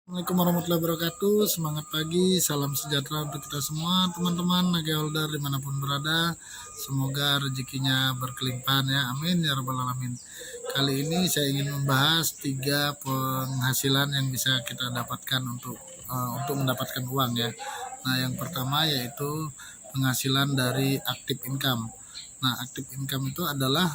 Assalamualaikum warahmatullahi wabarakatuh. Semangat pagi, salam sejahtera untuk kita semua teman-teman Nage Holder dimanapun berada. Semoga rezekinya berkelimpahan ya, amin ya rabbal alamin. Kali ini saya ingin membahas 3 penghasilan yang bisa kita dapatkan untuk mendapatkan uang ya. Nah, yang pertama yaitu penghasilan dari active income. Nah, active income itu adalah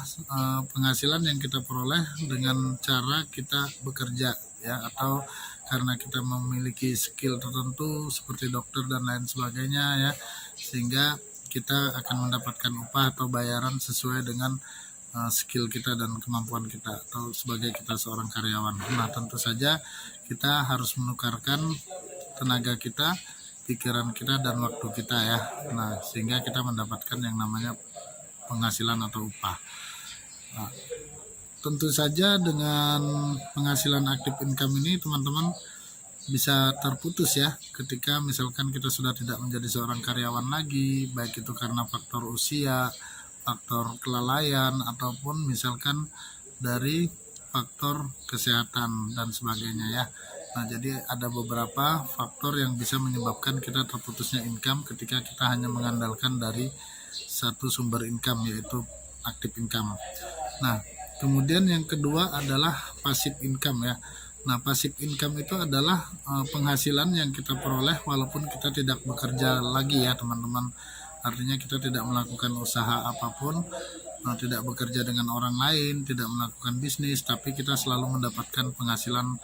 penghasilan yang kita peroleh dengan cara kita bekerja ya, atau karena kita memiliki skill tertentu seperti dokter dan lain sebagainya ya, sehingga kita akan mendapatkan upah atau bayaran sesuai dengan skill kita dan kemampuan kita, atau sebagai kita seorang karyawan. Nah, tentu saja kita harus menukarkan tenaga kita, pikiran kita, dan waktu kita ya. Nah, sehingga kita mendapatkan yang namanya penghasilan atau upah. Nah, tentu saja dengan penghasilan active income ini teman-teman bisa terputus ya ketika misalkan kita sudah tidak menjadi seorang karyawan lagi, baik itu karena faktor usia, faktor kelalaian, ataupun misalkan dari faktor kesehatan dan sebagainya ya. Nah, jadi ada beberapa faktor yang bisa menyebabkan kita terputusnya income ketika kita hanya mengandalkan dari satu sumber income, yaitu active income. Nah, kemudian yang kedua adalah passive income ya. Nah, passive income itu adalah penghasilan yang kita peroleh walaupun kita tidak bekerja lagi ya teman-teman. Artinya kita tidak melakukan usaha apapun, tidak bekerja dengan orang lain, tidak melakukan bisnis, tapi kita selalu mendapatkan penghasilan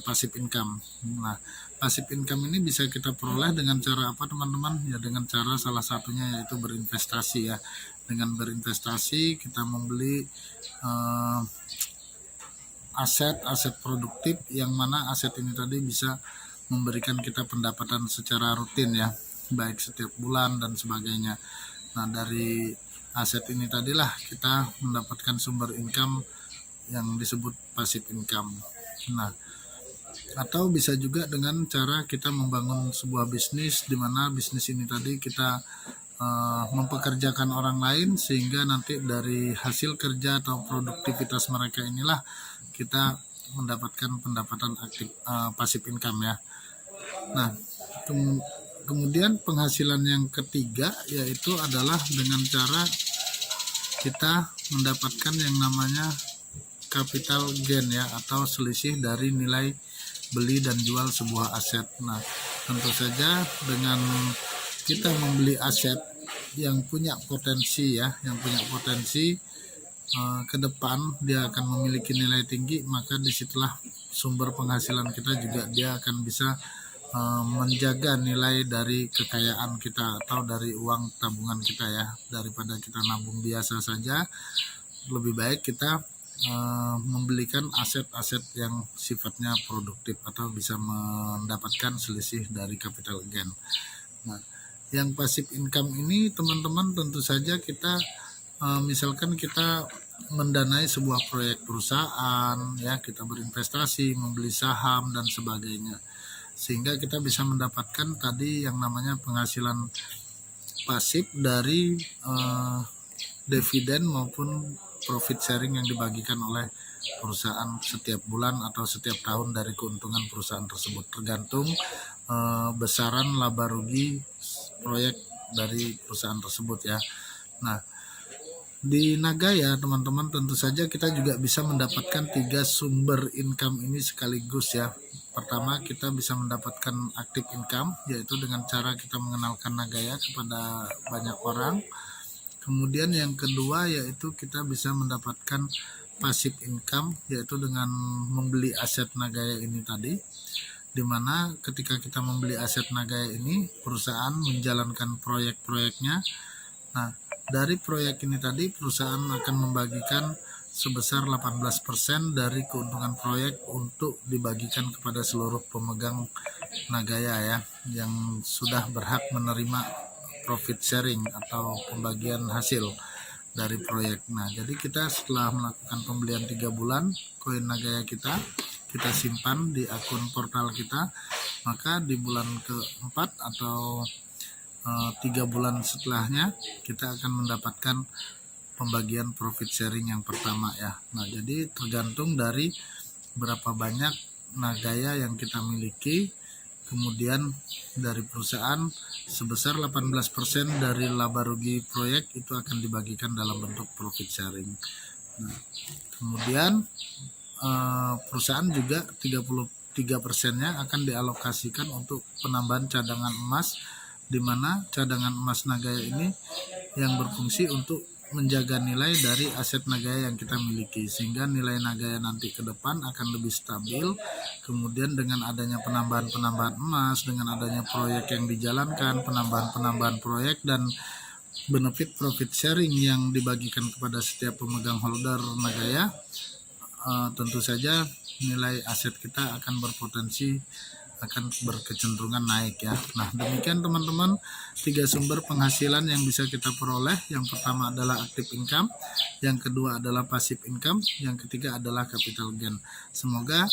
passive income. Nah, passive income ini bisa kita peroleh dengan cara apa teman-teman? Ya, dengan cara salah satunya yaitu berinvestasi ya. Dengan berinvestasi kita membeli aset-aset produktif, yang mana aset ini tadi bisa memberikan kita pendapatan secara rutin ya, baik setiap bulan dan sebagainya. Nah, dari aset ini tadilah kita mendapatkan sumber income yang disebut passive income. Nah, atau bisa juga dengan cara kita membangun sebuah bisnis, di mana bisnis ini tadi kita mempekerjakan orang lain, sehingga nanti dari hasil kerja atau produktivitas mereka inilah kita mendapatkan pendapatan aktif, passive income ya. Nah, kemudian penghasilan yang ketiga yaitu adalah dengan cara kita mendapatkan yang namanya capital gain ya, atau selisih dari nilai beli dan jual sebuah aset. Nah, tentu saja dengan kita membeli aset yang punya potensi ya, ke depan dia akan memiliki nilai tinggi, maka disitulah sumber penghasilan kita juga dia akan bisa menjaga nilai dari kekayaan kita atau dari uang tabungan kita ya. Daripada kita nabung biasa saja, lebih baik kita membelikan aset-aset yang sifatnya produktif atau bisa mendapatkan selisih dari capital gain. Nah, yang passive income ini teman-teman tentu saja kita misalkan kita mendanai sebuah proyek perusahaan ya, kita berinvestasi, membeli saham dan sebagainya, sehingga kita bisa mendapatkan tadi yang namanya penghasilan pasif dari dividen maupun profit sharing yang dibagikan oleh perusahaan setiap bulan atau setiap tahun dari keuntungan perusahaan tersebut, tergantung besaran laba rugi proyek dari perusahaan tersebut ya. Nah, di Nagaya teman-teman tentu saja kita juga bisa mendapatkan 3 sumber income ini sekaligus ya. Pertama, kita bisa mendapatkan active income, yaitu dengan cara kita mengenalkan Nagaya kepada banyak orang. Kemudian yang kedua yaitu kita bisa mendapatkan passive income, yaitu dengan membeli aset Nagaya ini tadi, dimana ketika kita membeli aset Nagaya ini, perusahaan menjalankan proyek-proyeknya. Nah, dari proyek ini tadi perusahaan akan membagikan sebesar 18% dari keuntungan proyek untuk dibagikan kepada seluruh pemegang Nagaya ya, yang sudah berhak menerima profit sharing atau pembagian hasil dari proyek. Nah, jadi kita setelah melakukan pembelian 3 bulan koin Nagaya kita simpan di akun portal kita, maka di bulan keempat atau 3 bulan setelahnya kita akan mendapatkan pembagian profit sharing yang pertama ya. Nah, jadi tergantung dari berapa banyak Nagaya yang kita miliki. Kemudian dari perusahaan sebesar 18% dari laba rugi proyek itu akan dibagikan dalam bentuk profit sharing. Nah, kemudian perusahaan juga 33%-nya akan dialokasikan untuk penambahan cadangan emas, di mana cadangan emas Nagaya ini yang berfungsi untuk menjaga nilai dari aset Nagaya yang kita miliki, sehingga nilai Nagaya nanti ke depan akan lebih stabil. Kemudian dengan adanya penambahan emas, dengan adanya proyek yang dijalankan, penambahan proyek dan benefit profit sharing yang dibagikan kepada setiap pemegang holder Nagaya, tentu saja nilai aset kita akan berpotensi akan berkecenderungan naik ya. Nah, demikian teman-teman 3 sumber penghasilan yang bisa kita peroleh. Yang pertama adalah active income, yang kedua adalah passive income, yang ketiga adalah capital gain. Semoga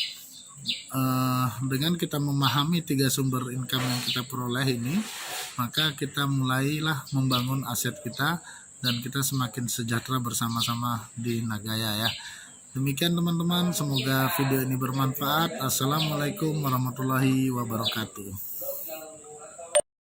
dengan kita memahami 3 sumber income yang kita peroleh ini, maka kita mulailah membangun aset kita dan kita semakin sejahtera bersama-sama di Nagaya ya. Demikian teman-teman, semoga video ini bermanfaat. Assalamualaikum warahmatullahi wabarakatuh.